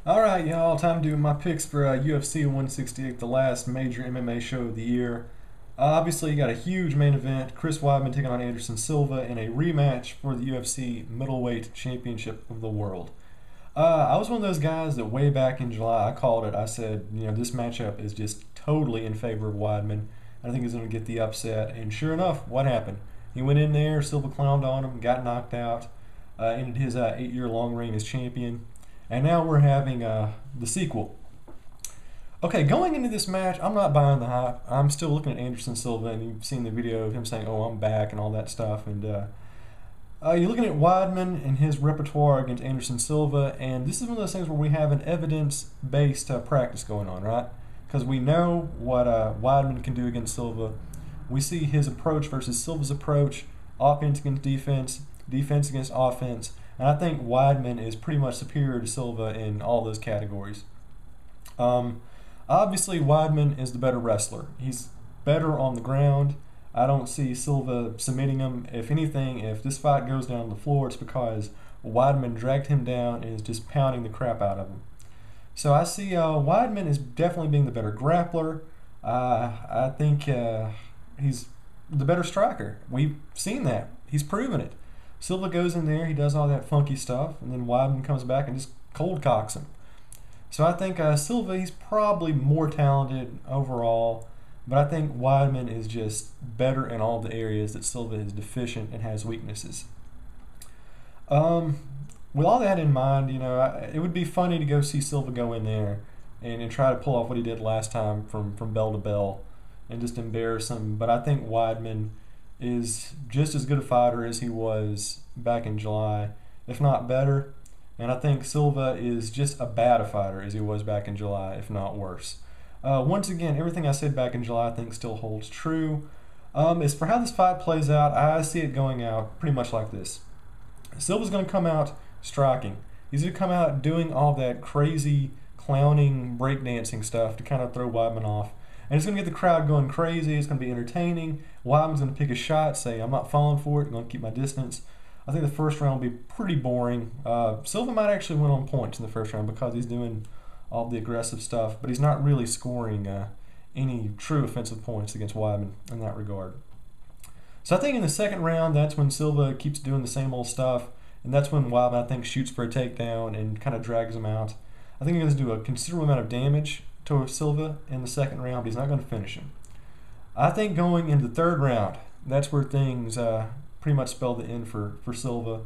Alright, y'all, time to do my picks for UFC 168, the last major MMA show of the year. Obviously, you got a huge main event, Chris Weidman taking on Anderson Silva in a rematch for the UFC Middleweight Championship of the World. I was one of those guys that way back in July, I called it. I said, this matchup is just totally in favor of Weidman. I think he's going to get the upset. And sure enough, what happened? He went in there, Silva clowned on him, got knocked out, ended his 8-year long reign as champion. And now we're having the sequel. Okay, going into this match, I'm not buying the hype. I'm still looking at Anderson Silva, and you've seen the video of him saying, "Oh, I'm back," and all that stuff. And you're looking at Weidman and his repertoire against Anderson Silva, and this is one of those things where we have an evidence-based practice going on, right? Because we know what Weidman can do against Silva. We see his approach versus Silva's approach, offense against defense, defense against offense. And I think Weidman is pretty much superior to Silva in all those categories. Obviously, Weidman is the better wrestler. He's better on the ground. I don't see Silva submitting him. If anything, if this fight goes down the floor, it's because Weidman dragged him down and is just pounding the crap out of him. So I see Weidman is definitely being the better grappler. I think he's the better striker. We've seen that. He's proven it. Silva goes in there, he does all that funky stuff, and then Weidman comes back and just cold cocks him. So I think Silva, he's probably more talented overall, but I think Weidman is just better in all the areas that Silva is deficient and has weaknesses. With all that in mind, it would be funny to go see Silva go in there and try to pull off what he did last time from bell to bell and just embarrass him. But I think Weidman is just as good a fighter as he was back in July, if not better. And I think Silva is just a bad fighter as he was back in July, if not worse. Once again, everything I said back in July I think still holds true. As for how this fight plays out, I see it going out pretty much like this. Silva's going to come out striking. He's going to come out doing all that crazy clowning, breakdancing stuff to kind of throw Weidman off. And it's going to get the crowd going crazy. It's going to be entertaining. Weidman's going to pick a shot, say, "I'm not falling for it. I'm going to keep my distance." I think the first round will be pretty boring. Silva might actually win on points in the first round because he's doing all the aggressive stuff, but he's not really scoring any true offensive points against Weidman in that regard. So I think in the second round, that's when Silva keeps doing the same old stuff, and that's when Weidman, I think, shoots for a takedown and kind of drags him out. I think he's going to do a considerable amount of damage to Silva in the second round, but he's not going to finish him. I think going into the third round, that's where things pretty much spell the end for Silva.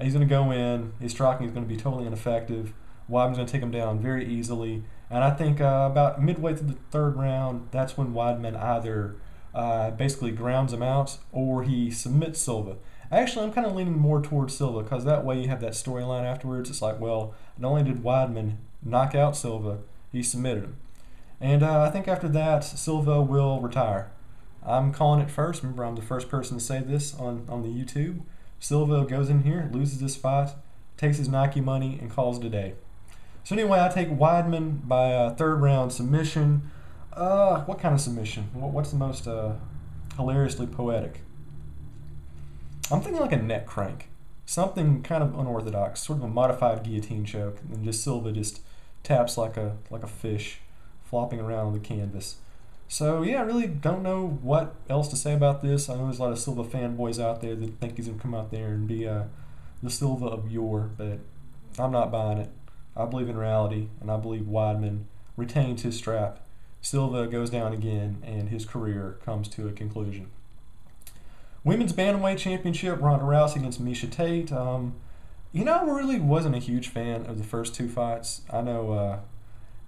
He's going to go in, his striking is going to be totally ineffective. Weidman's going to take him down very easily. And I think about midway through the third round, that's when Weidman either basically grounds him out or he submits Silva. Actually, I'm kind of leaning more towards Silva because that way you have that storyline afterwards. It's like, well, not only did Weidman knock out Silva, he submitted him. And I think after that, Silva will retire. I'm calling it first. Remember, I'm the first person to say this on the YouTube. Silva goes in here, loses this fight, takes his Nike money, and calls it a day. So anyway, I take Weidman by a third round submission. What kind of submission? What's the most hilariously poetic? I'm thinking like a neck crank. Something kind of unorthodox, sort of a modified guillotine choke, and just Silva just taps like a fish flopping around on the canvas. So yeah, I really don't know what else to say about this. I know there's a lot of Silva fanboys out there that think he's going to come out there and be the Silva of yore, but I'm not buying it. I believe in reality, and I believe Weidman retains his strap. Silva goes down again, and his career comes to a conclusion. Women's Bantamweight Championship, Ronda Rousey against Miesha Tate. I really wasn't a huge fan of the first two fights. I know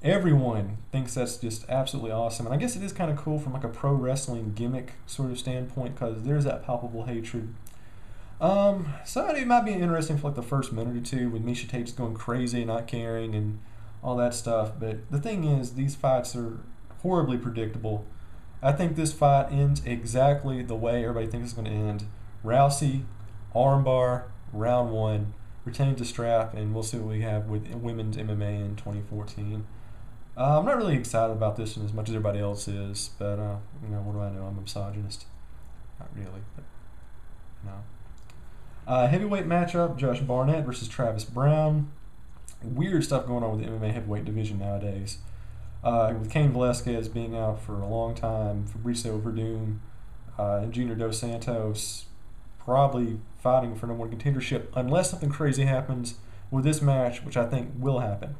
everyone thinks that's just absolutely awesome, and I guess it is kind of cool from like a pro wrestling gimmick sort of standpoint because there's that palpable hatred. So it might be interesting for like the first minute or two when Miesha Tate's going crazy and not caring and all that stuff, but the thing is, these fights are horribly predictable. I think this fight ends exactly the way everybody thinks it's going to end. Rousey, armbar, round one, retains the strap, and we'll see what we have with women's MMA in 2014. I'm not really excited about this one as much as everybody else is, but what do I know? I'm a misogynist. Not really, but no. Heavyweight matchup: Josh Barnett versus Travis Browne. weird stuff going on with the MMA heavyweight division nowadays. With Cain Velasquez being out for a long time, Fabricio Verdum and Junior Dos Santos probably fighting for number one contendership unless something crazy happens with this match, which I think will happen.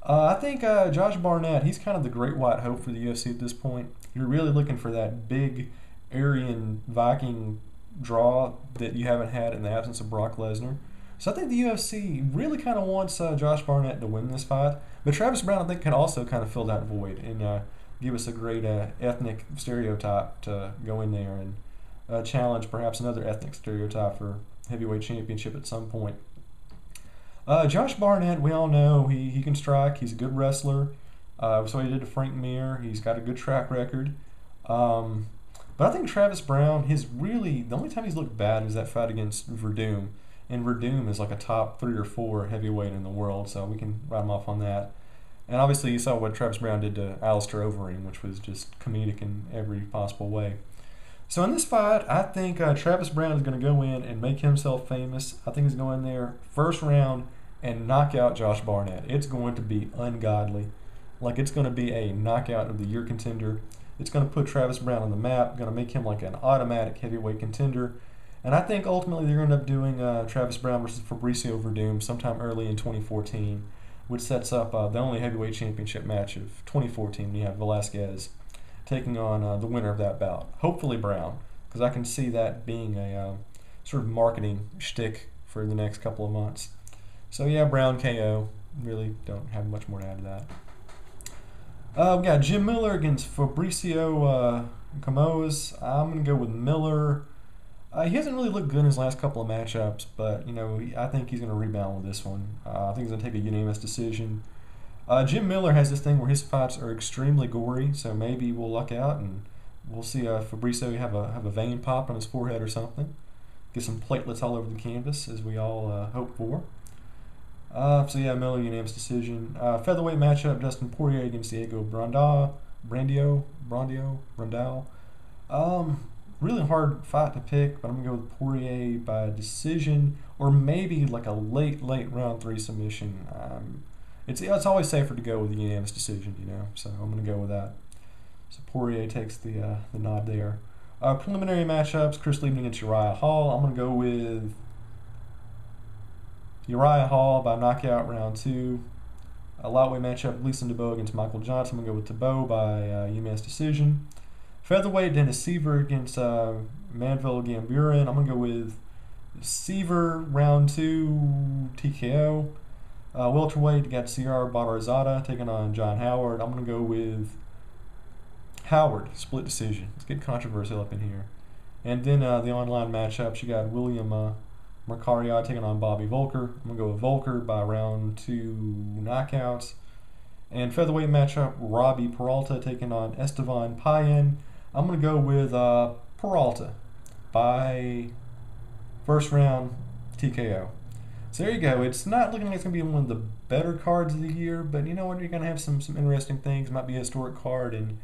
I think Josh Barnett, he's kind of the great white hope for the UFC at this point. You're really looking for that big Aryan Viking draw that you haven't had in the absence of Brock Lesnar. So I think the UFC really kind of wants Josh Barnett to win this fight. But Travis Browne, I think, can also kind of fill that void and give us a great ethnic stereotype to go in there and challenge perhaps another ethnic stereotype for heavyweight championship at some point. Josh Barnett, we all know he can strike. He's a good wrestler. That's what he did to Frank Mir. He's got a good track record. But I think Travis Browne, the only time he's looked bad is that fight against Verdum. And Verdum is like a top 3 or 4 heavyweight in the world, so we can write him off on that. And obviously you saw what Travis Browne did to Alistair Overeem, which was just comedic in every possible way. So in this fight, I think Travis Browne is going to go in and make himself famous. I think he's going in there first round and knock out Josh Barnett. It's going to be ungodly. Like, it's going to be a knockout of the year contender. It's going to put Travis Browne on the map, going to make him like an automatic heavyweight contender. And I think ultimately they're going to end up doing Travis Browne versus Fabricio Verdum sometime early in 2014, which sets up the only heavyweight championship match of 2014. You have Velasquez taking on the winner of that bout. Hopefully Browne, because I can see that being a sort of marketing shtick for the next couple of months. So yeah, Browne KO. Really don't have much more to add to that. We got Jim Miller against Fabricio Camoes. I'm going to go with Miller. He hasn't really looked good in his last couple of matchups, but I think he's going to rebound with this one. I think he's going to take a unanimous decision. Jim Miller has this thing where his fights are extremely gory, so maybe we'll luck out and we'll see Fabricio have a vein pop on his forehead or something. Get some platelets all over the canvas, as we all hope for. So yeah, Miller unanimous decision. Featherweight matchup: Dustin Poirier against Diego Brandao. Really hard fight to pick, but I'm gonna go with Poirier by decision, or maybe like a late round 3 submission. It's always safer to go with a unanimous decision, So I'm gonna go with that. So Poirier takes the nod there. Preliminary matchups: Chris Lieben against Uriah Hall. I'm gonna go with Uriah Hall by knockout round 2. A lightweight matchup: Gleison Tibau against Michael Johnson. I'm going to go with Tibau by unanimous decision. Featherweight: Dennis Seaver against Manvel Gamburin. I'm going to go with Seaver round 2 TKO. Welterweight: got Sierra Badarzada taking on John Howard. I'm going to go with Howard, split decision. Let's get controversial up in here. And then the online matchups, you got William Mercariad taking on Bobby Volker. I'm going to go with Volker by round 2 knockouts. And featherweight matchup, Robbie Peralta taking on Estevan Payen. I'm going to go with Peralta by first round TKO. So there you go. It's not looking like it's going to be one of the better cards of the year, but you know what? You're going to have some interesting things. It might be a historic card, and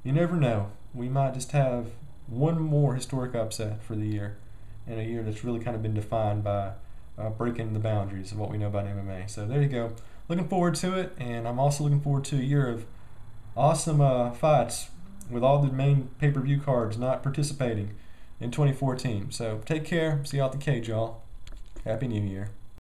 you never know. We might just have one more historic upset for the year, in a year that's really kind of been defined by breaking the boundaries of what we know about MMA. So there you go. Looking forward to it, and I'm also looking forward to a year of awesome fights with all the main pay-per-view cards not participating in 2014. So take care. See you out the cage, y'all. Happy New Year.